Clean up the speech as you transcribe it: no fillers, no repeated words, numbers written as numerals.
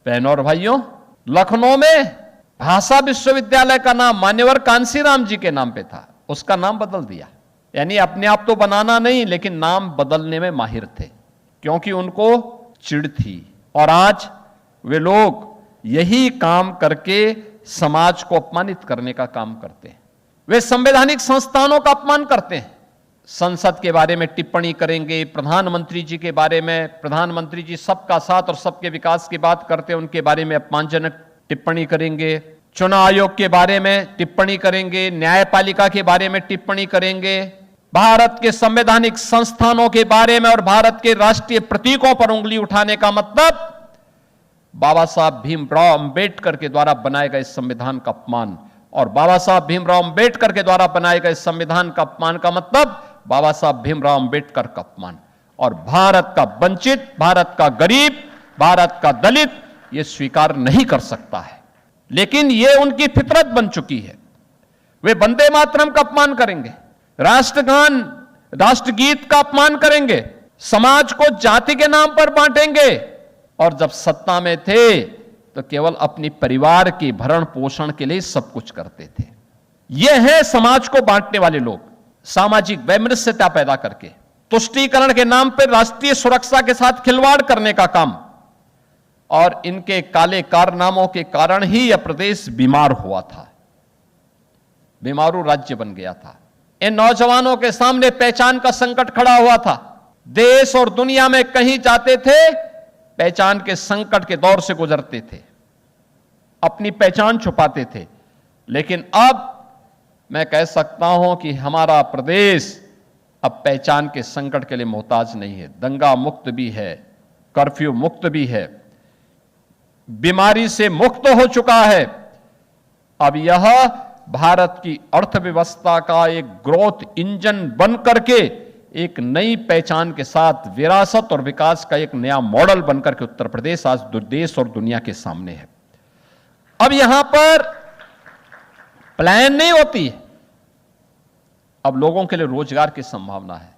बहनों और भाइयों, लखनऊ में भाषा विश्वविद्यालय का नाम मान्यवर कांसीराम जी के नाम पे था, उसका नाम बदल दिया। यानी अपने आप तो बनाना नहीं, लेकिन नाम बदलने में माहिर थे, क्योंकि उनको चिढ़ थी। और आज वे लोग यही काम करके समाज को अपमानित करने का काम करते हैं। वे संवैधानिक संस्थानों का अपमान करते हैं। संसद के बारे में टिप्पणी करेंगे, प्रधानमंत्री जी के बारे में, प्रधानमंत्री जी सबका साथ और सबके विकास की बात करते हैं, उनके बारे में अपमानजनक टिप्पणी करेंगे। चुनाव आयोग के बारे में टिप्पणी करेंगे, न्यायपालिका के बारे में टिप्पणी करेंगे, भारत के संवैधानिक संस्थानों के बारे में और भारत के राष्ट्रीय प्रतीकों पर उंगली उठाने का मतलब बाबा साहब भीमराव अंबेडकर के द्वारा बनाए गए संविधान का अपमान। और बाबा साहब भीमराव अंबेडकर के द्वारा बनाए गए संविधान का अपमान का मतलब बाबा साहब भीमराव अंबेडकर का अपमान। और भारत का वंचित, भारत का गरीब, भारत का दलित यह स्वीकार नहीं कर सकता है। लेकिन यह उनकी फितरत बन चुकी है। वे वंदे मातरम का अपमान करेंगे, राष्ट्रगान, राष्ट्रगीत का अपमान करेंगे, समाज को जाति के नाम पर बांटेंगे। और जब सत्ता में थे तो केवल अपनी परिवार के भरण पोषण के लिए सब कुछ करते थे। यह है समाज को बांटने वाले लोग, सामाजिक वैमनस्यता पैदा करके तुष्टीकरण के नाम पर राष्ट्रीय सुरक्षा के साथ खिलवाड़ करने का काम। और इनके काले कारनामों के कारण ही यह प्रदेश बीमार हुआ था, बीमारू राज्य बन गया था। इन नौजवानों के सामने पहचान का संकट खड़ा हुआ था। देश और दुनिया में कहीं जाते थे, पहचान के संकट के दौर से गुजरते थे, अपनी पहचान छुपाते थे। लेकिन अब मैं कह सकता हूं कि हमारा प्रदेश अब पहचान के संकट के लिए मोहताज नहीं है। दंगा मुक्त भी है, कर्फ्यू मुक्त भी है, बीमारी से मुक्त हो चुका है। अब यह भारत की अर्थव्यवस्था का एक ग्रोथ इंजन बन करके एक नई पहचान के साथ विरासत और विकास का एक नया मॉडल बनकर के उत्तर प्रदेश आज देश और दुनिया के सामने है। अब यहां पर प्लान नहीं होती है, अब लोगों के लिए रोजगार की संभावना है।